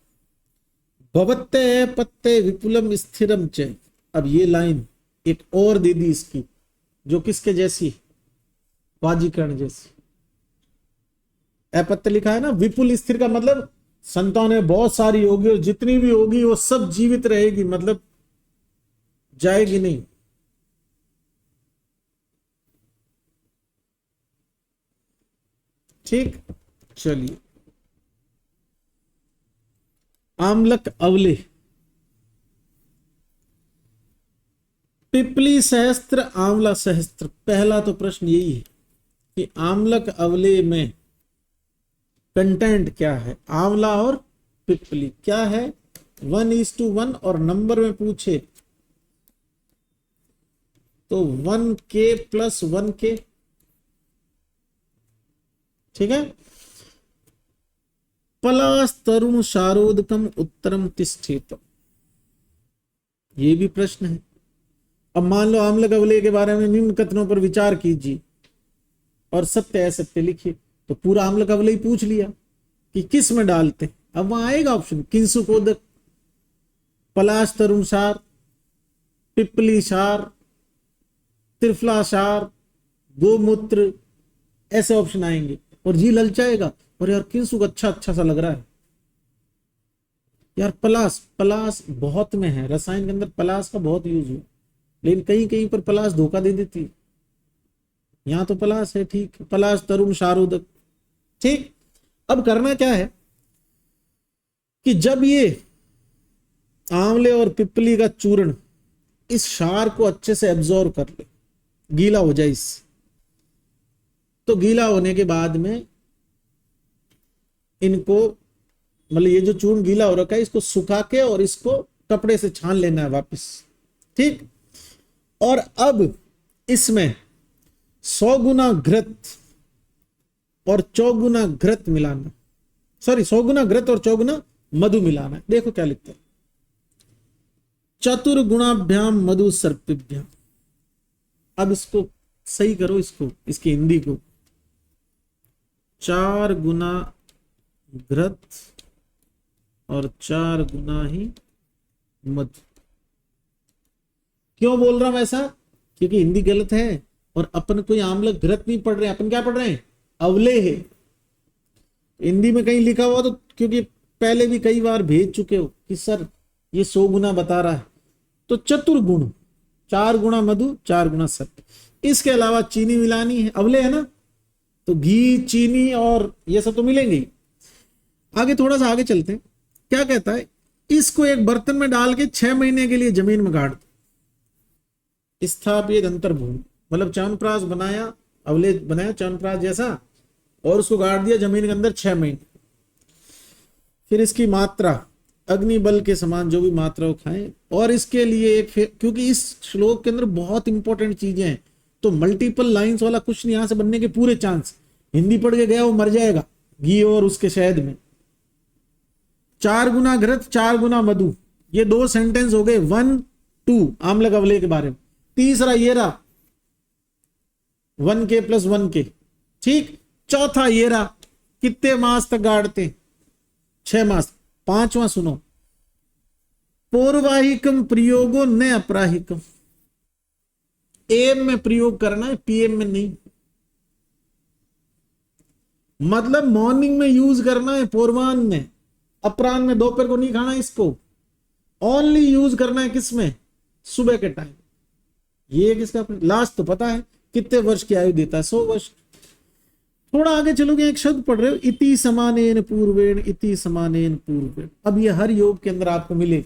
भवत्ते पत्ते विपुलम स्थिरम च। अब ये लाइन एक और दे दी इसकी, जो किसके जैसी, वाजीकरण जैसी। अपत्य लिखा है ना, विपुल स्थिर का मतलब संतानें बहुत सारी होगी, और जितनी भी होगी वो सब जीवित रहेगी, मतलब जाएगी नहीं। ठीक, चलिए आम्लक अवले, पिपली सहस्त्र आंवला सहस्त्र। पहला तो प्रश्न यही है कि आम्लक अवले में कंटेंट क्या है, आंवला और पिपली क्या है, 1:1, और नंबर में पूछे तो 1K + 1K, ठीक है। पलास तरुण शारोदकम उत्तरम तिष्ठेतम, ये भी प्रश्न है। अब मान लो आम्लक अवले के बारे में निम्न कथनों पर विचार कीजिए और सत्य असत्य लिखिए, तो पूरा आम्लक अवले ही पूछ लिया कि किस में डालते। अब वहां आएगा ऑप्शन, किंसुकोदक, पलाश तरुण सार, पिपली सार, त्रिफला सार, गोमूत्र, ऐसे ऑप्शन आएंगे और जी ललचाएगा, और यार किंसुक अच्छा सा लग रहा है यार। पलाश, पलाश बहुत में है, रसायन के अंदर पलाश का बहुत यूज है, लेकिन कहीं कहीं पर पलाश धोखा दे देती है। यहां तो पलाश है, ठीक, पलाश तरुण शारोदक, ठीक। अब करना क्या है कि जब ये आंवले और पिपली का चूर्ण इस क्षार को अच्छे से एब्जॉर्ब कर ले, गीला हो जाए इससे, तो गीला होने के बाद में इनको, मतलब ये जो चूर्ण गीला हो रखा है, इसको सुखा के और इसको कपड़े से छान लेना है वापस, ठीक। और अब इसमें 100 गुना घृत और 4 गुना घृत मिलाना, सॉरी 100 गुना घृत और 4 गुना मधु मिलाना है। देखो क्या लिखते हैं, चतुर्गुणाभ्याम मधु सर्पिभ्याम। अब इसको सही करो, इसको, इसकी हिंदी को, 4 गुना घृत और 4 गुना ही मधु। क्यों बोल रहा हूं ऐसा, क्योंकि हिंदी गलत है और अपन कोई आम्लक घृत नहीं पढ़ रहे हैं, अपन क्या पढ़ रहे हैं, अवले है। हिंदी में कहीं लिखा हुआ तो, क्योंकि पहले भी कई बार भेज चुके हो कि सर ये 100 गुना बता रहा है, तो चतुर्गुण, 4 गुना मधु 4 गुना सत्य। इसके अलावा चीनी मिलानी है, अवले है ना, तो घी, चीनी और ये सब तो मिलेंगे। आगे थोड़ा सा आगे चलते हैं, क्या कहता है, इसको एक बर्तन में डाल के 6 महीने के लिए जमीन में गाड़ दो, स्थापित अंतर्भूमि, मतलब च्यवनप्राश बनाया, अवले बनाया च्यवनप्राश जैसा, और उसको गाड़ दिया जमीन के अंदर 6 महीने। फिर इसकी मात्रा अग्नि बल के समान जो भी मात्रा खाएं। और इसके लिए एक क्योंकि इस श्लोक के अंदर बहुत इंपॉर्टेंट चीजें हैं, तो मल्टीपल लाइंस वाला कुछ नहीं, यहां से बनने के पूरे चांस। हिंदी पढ़ के गया वो मर जाएगा घी और उसके शहद में। 4 गुना घृत 4 गुना मधु, ये 2 सेंटेंस हो गए 1 2 आम्ल अवलेय के बारे में। तीसरा ये रहा 1K + 1K, ठीक। चौथा ये रहा कितने मास तक गाड़ते, 6 मास। 5वां सुनो, पौर्वाहिकम प्रयोगो न अपराहिकम, एम में प्रयोग करना है, पीएम में नहीं। मतलब मॉर्निंग में यूज करना है, पूर्वाह्न में, अपराह्न में, दोपहर को नहीं खाना इसको। ओनली यूज करना है किसमें, सुबह के टाइम। ये किसका लास्ट तो पता है कितने वर्ष की आयु देता है, 100 वर्ष। थोड़ा आगे चलोगे, एक शब्द पढ़ रहे हो, इति समानेन पूर्वेण, इति समानेन पूर्वेण। अब ये हर योग के अंदर आपको मिले।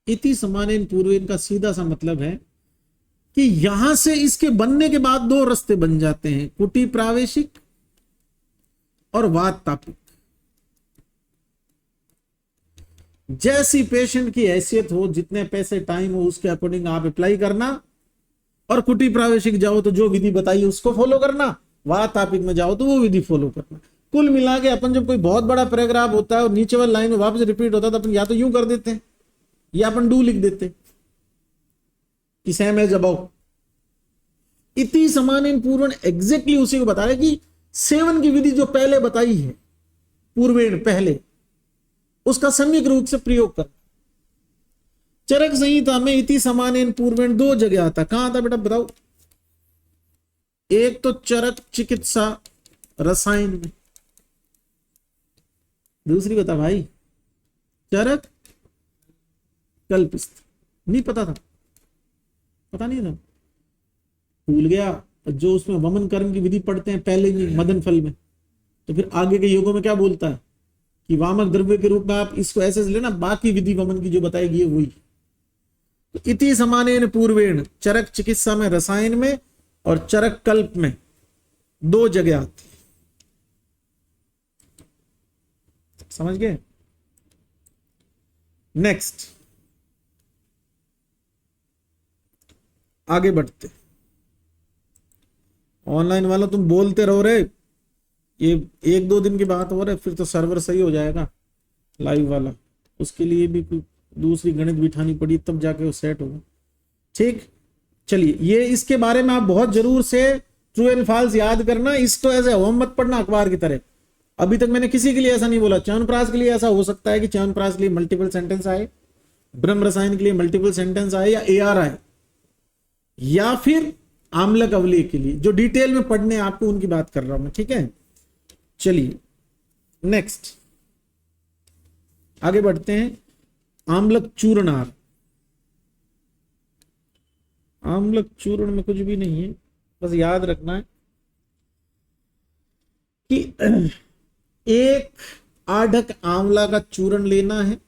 इति समानेन पूर्वेण का सीधा सा मतलब है कि यहां से इसके बनने के बाद 2 रास्ते बन जाते हैं, कुटी प्रावेशिक और वात तापिक। जैसी पेशेंट की हैसियत हो, जितने पैसे टाइम हो, उसके अकॉर्डिंग आप अप्लाई करना। और कुटी प्रावेशिक जाओ तो जो विधि बताई उसको फॉलो करना, वात तापिक में जाओ तो वो विधि फॉलो करना। कुल मिला के अपन जब कोई बहुत बड़ा पैराग्राफ होता है और नीचे वाली लाइन में वापस रिपीट होता है, तो अपन या तो यूं कर देते हैं या अपन डू लिख देते कि सेम एज अबाउ। इति समानेन पूर्वेण एग्जैक्टली उसी को बता रहे कि सेवन की विधि जो पहले बताई है, पूर्वेण पहले, उसका सम्यक रूप से प्रयोग कर। चरक संहिता में इति समानेन पूर्वेण 2 जगह आता। कहां आता बेटा बताओ? एक तो चरक चिकित्सा रसायन में, दूसरी बता भाई चरक कल्पिस्थ। नहीं पता था, पता नहीं था, भूल गया। जो उसमें वमन कर्म की विधि पढ़ते हैं पहले ही मदन फल में, तो फिर आगे के योगों में क्या बोलता है कि वामक द्रव्य के रूप में आप इसको ऐसे लेना, बाकी विधि वमन की जो बताएगी है वही। तो इति समानेन पूर्वेण चरक चिकित्सा में, रसायन में और चरक कल्प में 2 जगह आती। समझ गए? नेक्स्ट आगे बढ़ते। ऑनलाइन वाला तुम बोलते रहो रे, ये 1-2 दिन की बात हो रहा है, फिर तो सर्वर सही हो जाएगा लाइव वाला। उसके लिए भी कोई दूसरी गणित बिठानी पड़ी तब जाके वो सेट होगा। ठीक, चलिए ये इसके बारे में आप बहुत जरूर से ट्रू एंड फॉल्स याद करना। इसको ऐसे होम मत पढ़ना अखबार की तरह। अभी तक मैंने किसी के लिए ऐसा नहीं बोला। च्यवनप्राश के लिए ऐसा हो सकता है कि च्यवनप्राश के लिए मल्टीपल सेंटेंस आए, ब्रह्म रसायन के लिए मल्टीपल सेंटेंस आए, या AR आए, या फिर आम्लक अवलेय के लिए जो डिटेल में पढ़ने आपको उनकी बात कर रहा हूं मैं। ठीक है, चलिए नेक्स्ट आगे बढ़ते हैं। आम्लक चूर्णार। आम्लक चूर्ण में कुछ भी नहीं है, बस याद रखना है कि 1 आढ़क आंवला का चूर्ण लेना है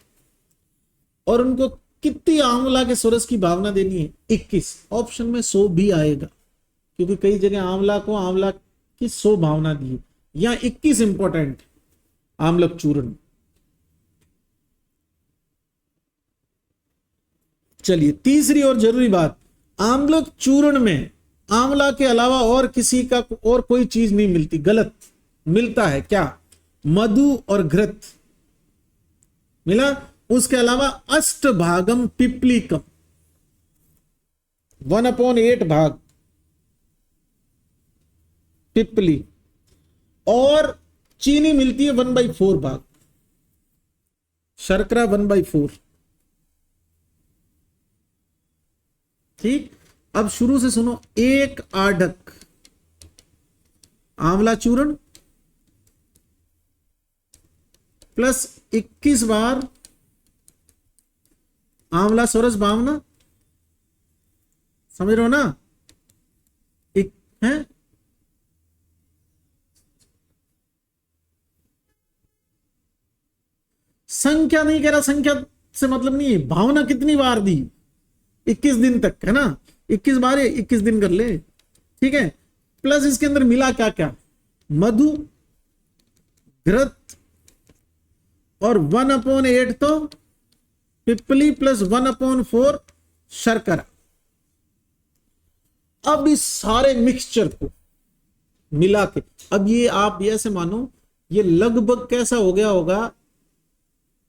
और उनको कितनी आंवला के सुरस की भावना देनी है, 21। ऑप्शन में 100 भी आएगा क्योंकि कई जगह आंवला को आंवला की 100 भावना दी है, यहां 21 इंपॉर्टेंट आम्लक चूर्ण। चलिए तीसरी और जरूरी बात, आम्लक चूर्ण में आंवला के अलावा और किसी का और कोई चीज नहीं मिलती। गलत, मिलता है क्या? मधु और घृत मिला, उसके अलावा अष्टभागम पिपलीकम 1/8 भाग पिपली, और चीनी मिलती है 1/4 भाग, शर्करा 1/4। ठीक, अब शुरू से सुनो। 1 आढ़क आंवला चूर्ण प्लस 21 बार आंवला सोरस भावना, समझ रहे हो ना? एक है संख्या नहीं कह रहा, संख्या से मतलब नहीं है, भावना कितनी बार दी, 21 दिन तक है ना, 21 बार 21 दिन कर ले। ठीक है, प्लस इसके अंदर मिला क्या क्या? मधु, घृत और 1/8 तो पिपली प्लस 1/4 शर्करा। अब इस सारे मिक्सचर को मिला के, अब ये आप ये ऐसे मानो ये लगभग कैसा हो गया होगा,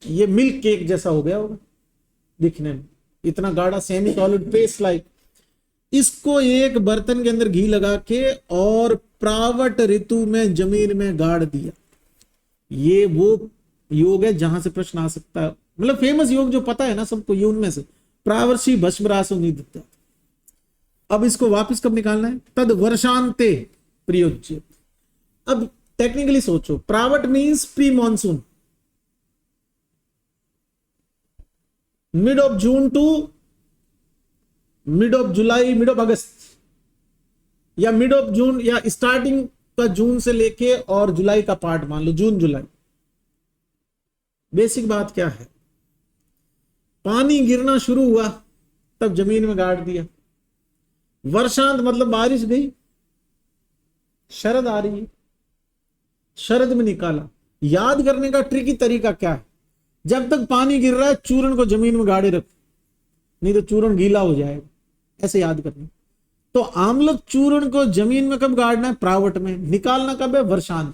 ये मिल्क केक जैसा हो गया होगा दिखने में, इतना गाढ़ा सेमी सॉलिड पेस्ट लाइक। इसको एक बर्तन के अंदर घी लगा के और प्रावट ऋतु में जमीन में गाड़ दिया। ये वो योग है जहां से प्रश्न आ सकता है, मतलब फेमस योग जो पता है ना सबको, ये उनमें से प्रावर्षि भस्मरासो निधत्ता। अब इसको वापस कब निकालना है, तद वर्षांते प्रयोज्य। अब टेक्निकली सोचो, प्रावट means pre monsoon, mid of June to mid of July, mid of August, या मिड ऑफ जून, या स्टार्टिंग का जून से लेके और जुलाई का पार्ट मान लो, जून जुलाई। बेसिक बात क्या है, पानी गिरना शुरू हुआ तब जमीन में गाड़ दिया। वर्षांत मतलब बारिश गई, शरद आ रही है, शरद में निकाला। याद करने का ट्रिकी तरीका क्या है, जब तक पानी गिर रहा है चूर्ण को जमीन में गाड़े रखो, नहीं तो चूर्ण गीला हो जाएगा, ऐसे याद करना। तो आम्लक चूर्ण को जमीन में कब गाड़ना है, प्रावट में। निकालना कब है, वर्षांत।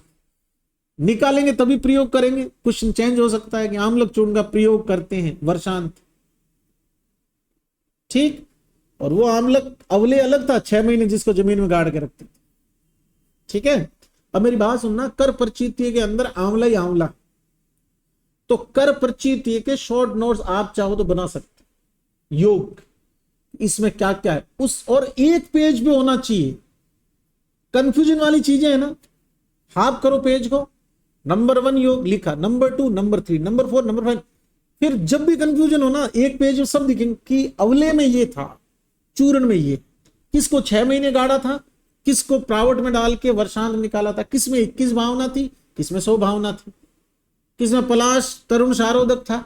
निकालेंगे तभी प्रयोग करेंगे, क्वेश्चन चेंज हो सकता है कि आम्लक चूर्ण का प्रयोग करते हैं वर्षांत, ठीक। और वो आम्लक अवले अलग था, 6 महीने जिसको जमीन में गाड़ के रखते थे, ठीक है। अब मेरी बात सुनना, कर प्रचितीय के अंदर आंवला ही आंवला, तो कर प्रचितीय के शॉर्ट नोट्स आप चाहो तो बना सकते, योग इसमें क्या क्या है उस, और एक पेज पे होना चाहिए। कंफ्यूजन वाली चीजें है ना, हाफ करो पेज को, नंबर 1 योग लिखा, नंबर 2, नंबर 3, नंबर 4, नंबर 5, फिर जब भी कंफ्यूजन हो ना एक पेज में सब दिखेंगे कि अवले में ये था, चूर्ण में ये, किसको 6 महीने गाड़ा था, किसको प्रावट में डाल के वर्षांत निकाला था, किसमें 21 भावना थी, किसमें 100 भावना थी, किसमें पलाश तरुण शारोदक था,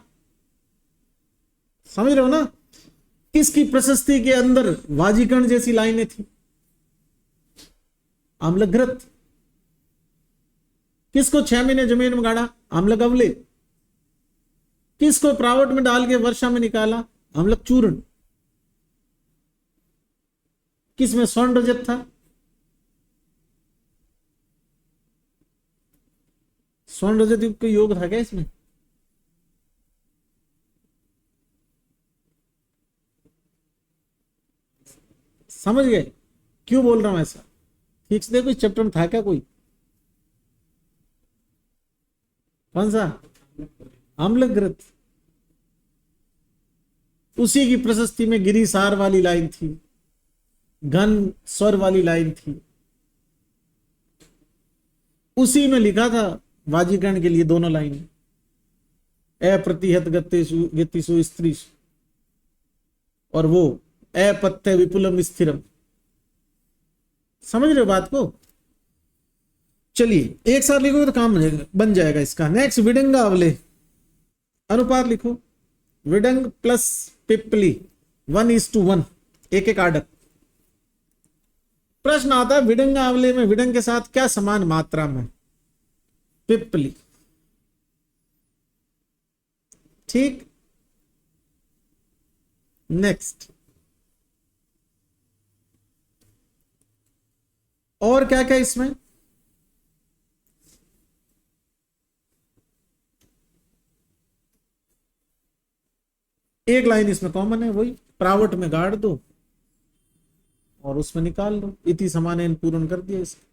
समझ रहे हो ना। किसकी प्रशस्ति के अंदर वाजीकरण जैसी लाइनें थी, आम्लघृत। किसको 6 महीने जमीन में गाड़ा, आम्लक अवले। किसको प्रावट में डाल के वर्षा में निकाला, आम्लक चूर्ण। किसमें स्वर्ण रजत था, स्वर्ण रजत युग का योग था क्या इसमें, समझ गए क्यों बोल रहा हूं ऐसा। ठीक से देखो, इस चैप्टर में था क्या कोई, कौन सा, आम्लघृत। उसी की प्रशस्ति में गिरिसार वाली लाइन थी, घन स्वर वाली लाइन थी, उसी में लिखा था वाजीकरण के लिए दोनों लाइन, अप्रतिहत गतिषु स्त्रीषु, और वो अपत्य विपुलम स्थिरम। समझ रहे हो बात को। चलिए एक साथ लिखोगे तो काम बन जाएगा इसका। नेक्स्ट, विडंगा अवले, अनुपात लिखो, विडंग प्लस पिपली 1:1, एक एक आडक। प्रश्न आता है विडंगा आंवले में विडंग के साथ क्या समान मात्रा में, पिपली, ठीक। नेक्स्ट, और क्या क्या इसमें, एक लाइन इसमें कॉमन है, वही प्रावट में गाड़ दो और उसमें निकाल दो, इति समान पूर्ण कर दिया इसका,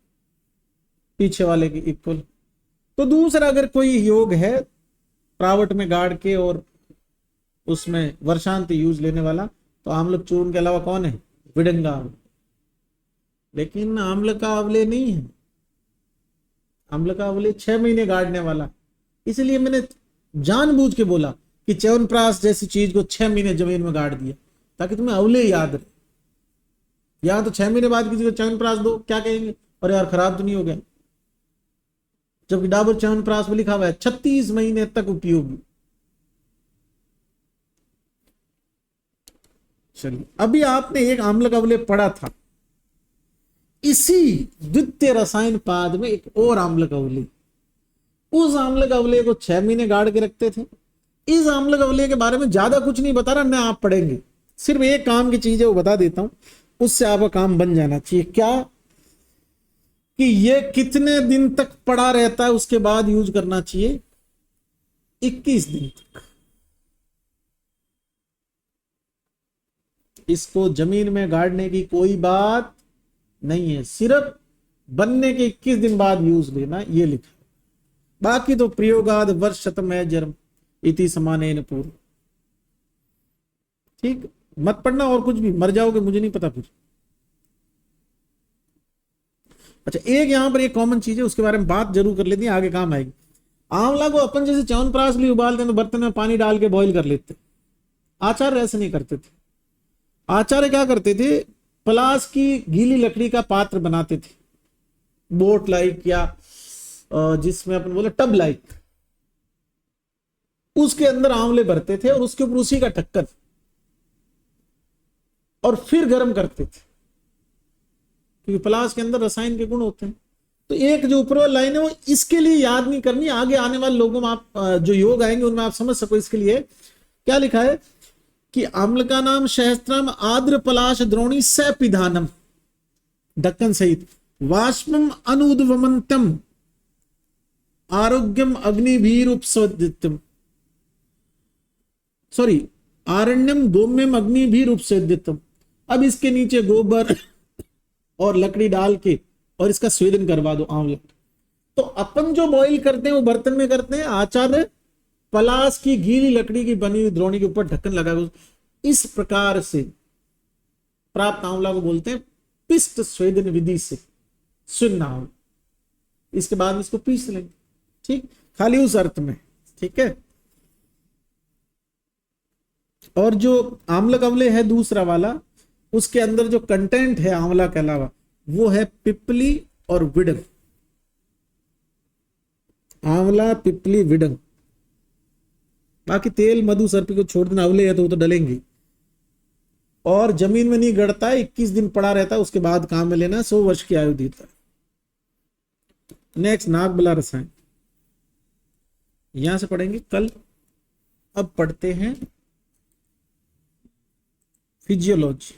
पीछे वाले के इक्वल। तो दूसरा अगर कोई योग है प्रावट में गाड़ के और उसमें वर्षांत यूज लेने वाला, तो आम्लक चूर्ण के अलावा कौन है, विडंगा आंवला। लेकिन आम्ल का अवले नहीं है, आम्ल का अवले 6 महीने गाड़ने वाला। इसलिए मैंने जानबूझ के बोला कि च्यवनप्राश जैसी चीज को 6 महीने जमीन में गाड़ दिया ताकि तुम्हें अवले याद रहे। यहां तो 6 महीने बाद किसी को च्यवनप्राश दो, क्या कहेंगे, अरे यार खराब तो नहीं हो गया, जबकि डाबर च्यवनप्राश में लिखा हुआ है 36 महीने तक उपयोगी। चलिए, अभी आपने एक आम्लक अवले पढ़ा था, इसी द्वितीय रसायन पाद में एक और आम्लक अवले, उस आम्ल कवले को 6 महीने गाड़ के रखते थे। इस आम्ल कवले के बारे में ज्यादा कुछ नहीं बता रहा, ना आप पढ़ेंगे, सिर्फ एक काम की चीज है वो बता देता हूं, उससे आपका काम बन जाना चाहिए। क्या? कि ये कितने दिन तक पड़ा रहता है उसके बाद यूज करना चाहिए? 21 दिन तक। इसको जमीन में गाड़ने की कोई बात नहीं है, सिर्फ बनने के 21 दिन बाद यूज लेना, ये लिखा। बाकी तो प्रयोगाद वर्ष शतम है जन्म इति समानेन पूर्व। ठीक, मत पढ़ना और कुछ भी, मर जाओगे मुझे नहीं पता फिर। अच्छा, एक यहां पर एक कॉमन चीज है, उसके बारे में बात जरूर कर लेती है, आगे काम आएगी। आंवला को अपन जैसे च्यवनप्राश भी उबालते हैं तो बर्तन में पानी डाल के बॉईल कर लेते, आचार्य ऐसे नहीं करते थे। आचार्य क्या करते थे? पलाश की गीली लकड़ी का पात्र बनाते थे, बोट लाइक या जिसमें अपन बोले टब लाइक, उसके अंदर आंवले भरते थे और उसके ऊपर उसी का ढक्कन, और फिर गर्म करते थे, क्योंकि पलाश के अंदर रसायन के गुण होते हैं। तो एक जो ऊपर वाली लाइन है वो इसके लिए याद नहीं करनी, आगे आने वाले लोगों में आप जो योग आएंगे उनमें आप समझ सको। इसके लिए क्या लिखा है कि आम्ल का नाम सहस्त्रम आद्र पलाश द्रोणी सपिधानम, ढक्कन सहित, वाष्पम अनुद्वमंतम आरोग्यम अग्निभीर उपसदितम, सॉरी आरण्यम गोम्यम अग्निभीर उपसदितम। अब इसके नीचे गोबर और लकड़ी डाल के और इसका स्वेदन करवा दो आंवला। तो अपन जो बॉईल करते हैं वो बर्तन में करते हैं, आचार्य पलाश की गीली लकड़ी की बनी हुई द्रोणी के ऊपर ढक्कन लगा, इस प्रकार से प्राप्त आंवला को बोलते हैं पिष्ट स्वेदन विधि से सुनना आंवला। इसके बाद इसको पीस लेंगे, ठीक, खाली उस अर्थ में, ठीक है। और जो आम्ल कवले है दूसरा वाला, उसके अंदर जो कंटेंट है आंवला के अलावा वो है पिपली और विडंग, आंवला पिपली विडंग। बाकी तेल मधु सर्पी को छोड़ देना, आंवले है तो वो तो डलेंगे। और जमीन में नहीं गड़ता है, 21 दिन पड़ा रहता है, उसके बाद काम में लेना, 100 वर्ष की आयु देता है। नेक्स्ट नागबला रसायन, यहां से पढ़ेंगे कल। अब पढ़ते हैं फिजियोलॉजी।